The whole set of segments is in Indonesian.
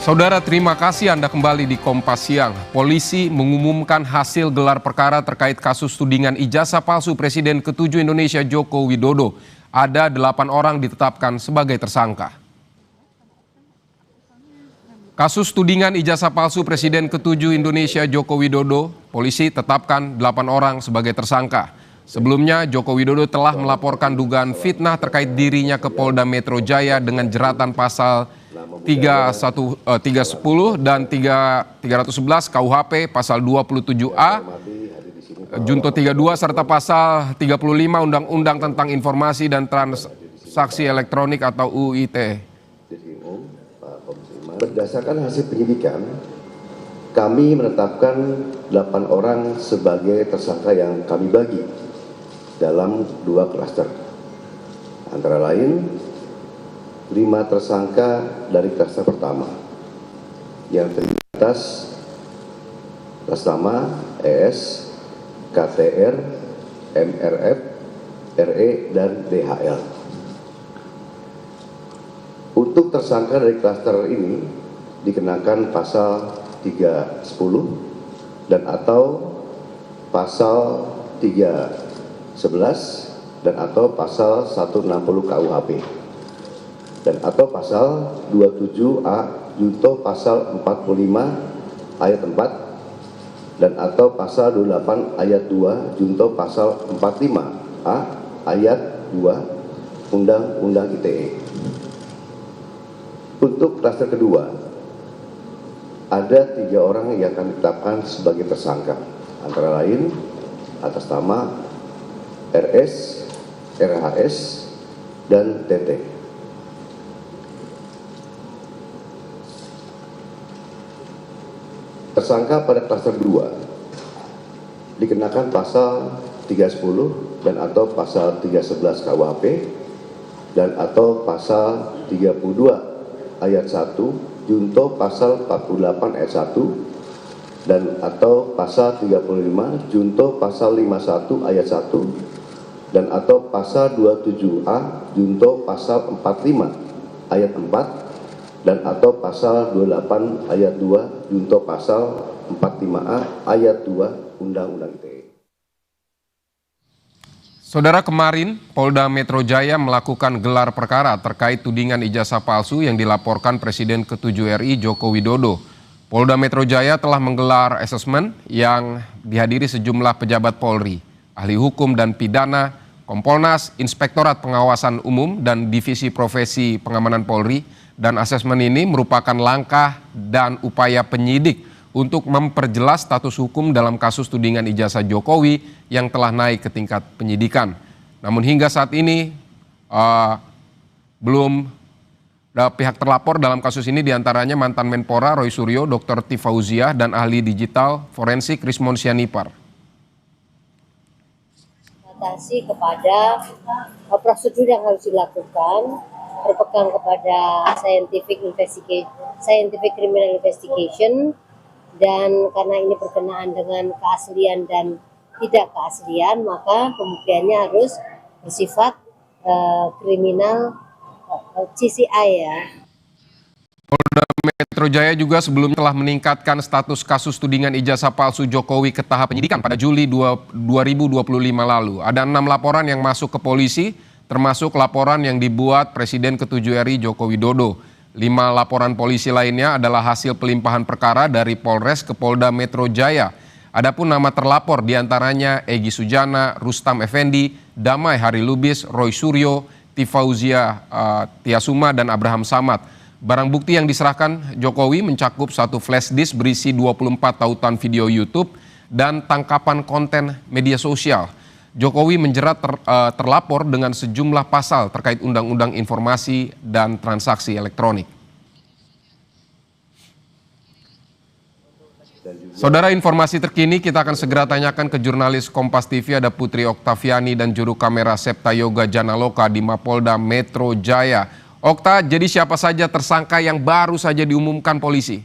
Saudara, terima kasih Anda kembali di Kompas Siang. Polisi mengumumkan hasil gelar perkara terkait kasus tudingan ijazah palsu Presiden ke-7 Indonesia Joko Widodo. Ada 8 orang ditetapkan sebagai tersangka. Kasus tudingan ijazah palsu Presiden ke-7 Indonesia Joko Widodo, polisi tetapkan 8 orang sebagai tersangka. Sebelumnya, Joko Widodo telah melaporkan dugaan fitnah terkait dirinya ke Polda Metro Jaya dengan jeratan pasal 310 dan 311 KUHP, pasal 27A, Junto 32 serta pasal 35 Undang-Undang tentang Informasi dan Transaksi Elektronik atau UU ITE. Berdasarkan hasil penyidikan, kami menetapkan 8 orang sebagai tersangka yang kami bagi dalam 2 klaster. Antara lain 5 tersangka dari klaster pertama yang terdiri atas nama ES, KTR, MRF, RE, dan DHL. Untuk tersangka dari klaster ini dikenakan pasal 310 dan atau pasal 311 dan atau pasal 160 KUHP dan atau pasal 27A junto pasal 45 ayat 4 dan atau pasal 28 ayat 2 junto pasal 45A ayat 2 Undang-Undang ITE. Untuk klaster kedua, ada 3 orang yang kami tetapkan sebagai tersangka, antara lain atas nama RS, RHS, dan TT. Tersangka pada klaster 2 dikenakan pasal 310 dan atau pasal 311 KUHP dan atau pasal 32 ayat 1 junto pasal 48 ayat 1 dan atau pasal 35 junto pasal 51 ayat 1 dan atau pasal 27A junto pasal 45 ayat 4 dan atau pasal 28 ayat 2 junto pasal 45A ayat 2 Undang-Undang ITE. Saudara, kemarin Polda Metro Jaya melakukan gelar perkara terkait tudingan ijazah palsu yang dilaporkan Presiden ke-7 RI Joko Widodo. Polda Metro Jaya telah menggelar asesmen yang dihadiri sejumlah pejabat Polri, ahli hukum dan pidana, Kompolnas, Inspektorat Pengawasan Umum, dan Divisi Profesi Pengamanan Polri. Dan asesmen ini merupakan langkah dan upaya penyidik untuk memperjelas status hukum dalam kasus tudingan ijazah Jokowi yang telah naik ke tingkat penyidikan. Namun hingga saat ini belum ada pihak terlapor dalam kasus ini, diantaranya mantan Menpora Roy Suryo, Dr. T. Fauziah, dan ahli digital forensik Rismon Sianipar. Adaptasi kepada prosedur yang harus dilakukan, berpegang kepada scientific criminal investigation, dan karena ini berkenaan dengan keaslian dan tidak keaslian, maka pembuktiannya harus bersifat kriminal CCI ya. Polda Metro Jaya juga sebelumnya telah meningkatkan status kasus tudingan ijazah palsu Jokowi ke tahap penyidikan pada Juli 2025 lalu. Ada 6 laporan yang masuk ke polisi, termasuk laporan yang dibuat Presiden ke-7 RI Joko Widodo. 5 laporan polisi lainnya adalah hasil pelimpahan perkara dari Polres ke Polda Metro Jaya. Adapun nama terlapor diantaranya Egy Sujana, Rustam Effendi, Damai Hari Lubis, Roy Suryo, T. Fauziah Tiasuma, dan Abraham Samad. Barang bukti yang diserahkan Jokowi mencakup 1 flash disk berisi 24 tautan video YouTube dan tangkapan konten media sosial. Jokowi menjerat terlapor dengan sejumlah pasal terkait Undang-Undang Informasi dan Transaksi Elektronik. Saudara, informasi terkini kita akan segera tanyakan ke jurnalis Kompas TV, ada Putri Oktaviani dan juru kamera Septa Yoga Janaloka di Mapolda Metro Jaya. Okta, jadi siapa saja tersangka yang baru saja diumumkan polisi?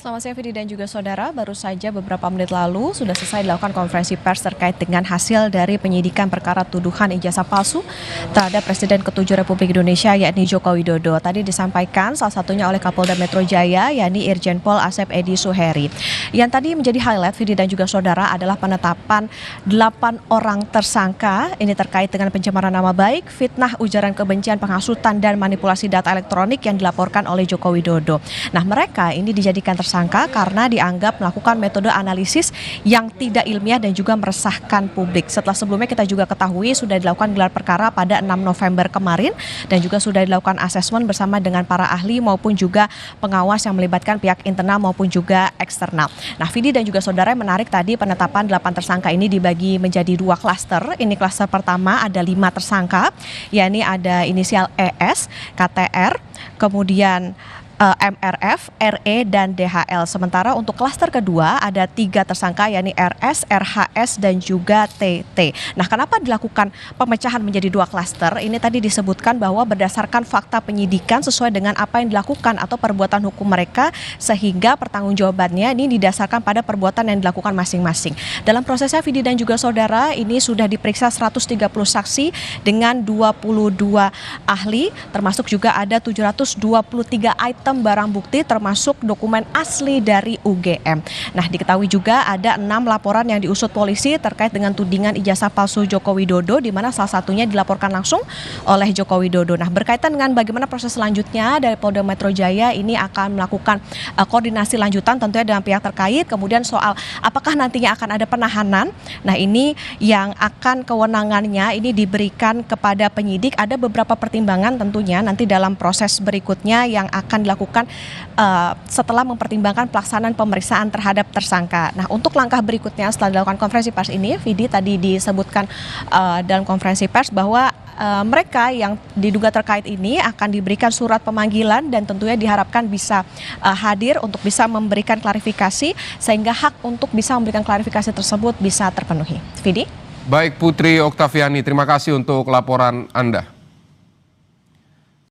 Selamat siang Vidi dan juga saudara, baru saja beberapa menit lalu sudah selesai dilakukan konferensi pers terkait dengan hasil dari penyidikan perkara tuduhan ijazah palsu terhadap Presiden ke-7 Republik Indonesia yakni Joko Widodo. Tadi disampaikan salah satunya oleh Kapolda Metro Jaya yakni Irjen Pol Asep Edi Suheri. Yang tadi menjadi highlight Vidi dan juga saudara adalah penetapan 8 orang tersangka ini terkait dengan pencemaran nama baik, fitnah, ujaran kebencian, penghasutan dan manipulasi data elektronik yang dilaporkan oleh Joko Widodo. Nah, mereka ini dijadikan tersangka karena dianggap melakukan metode analisis yang tidak ilmiah dan juga meresahkan publik. Setelah sebelumnya kita juga ketahui sudah dilakukan gelar perkara pada 6 November kemarin dan juga sudah dilakukan asesmen bersama dengan para ahli maupun juga pengawas yang melibatkan pihak internal maupun juga eksternal. Nah, Vidi dan juga saudara, menarik tadi penetapan 8 tersangka ini dibagi menjadi 2 klaster. Ini klaster pertama ada 5 tersangka, yakni ada inisial ES, KTR, kemudian MRF, RE, dan DHL. Sementara untuk klaster kedua ada 3 tersangka yakni RS, RHS, dan juga TT. Nah, kenapa dilakukan pemecahan menjadi 2 klaster? Ini tadi disebutkan bahwa berdasarkan fakta penyidikan sesuai dengan apa yang dilakukan atau perbuatan hukum mereka, sehingga pertanggungjawabannya ini didasarkan pada perbuatan yang dilakukan masing-masing. Dalam prosesnya Vidi dan juga saudara, ini sudah diperiksa 130 saksi dengan 22 ahli, termasuk juga ada 723 item barang bukti termasuk dokumen asli dari UGM. Nah, diketahui juga ada 6 laporan yang diusut polisi terkait dengan tudingan ijazah palsu Joko Widodo, di mana salah satunya dilaporkan langsung oleh Joko Widodo. Nah, berkaitan dengan bagaimana proses selanjutnya dari Polda Metro Jaya ini akan melakukan koordinasi lanjutan tentunya dengan pihak terkait. Kemudian soal apakah nantinya akan ada penahanan. Nah, ini yang akan kewenangannya ini diberikan kepada penyidik. Ada beberapa pertimbangan tentunya nanti dalam proses berikutnya yang akan dilakukan setelah mempertimbangkan pelaksanaan pemeriksaan terhadap tersangka. Nah, untuk langkah berikutnya setelah dilakukan konferensi pers ini, Vidi tadi disebutkan dalam konferensi pers bahwa mereka yang diduga terkait ini akan diberikan surat pemanggilan dan tentunya diharapkan bisa hadir untuk bisa memberikan klarifikasi sehingga hak untuk bisa memberikan klarifikasi tersebut bisa terpenuhi. Vidi? Baik Putri Oktaviani, terima kasih untuk laporan Anda.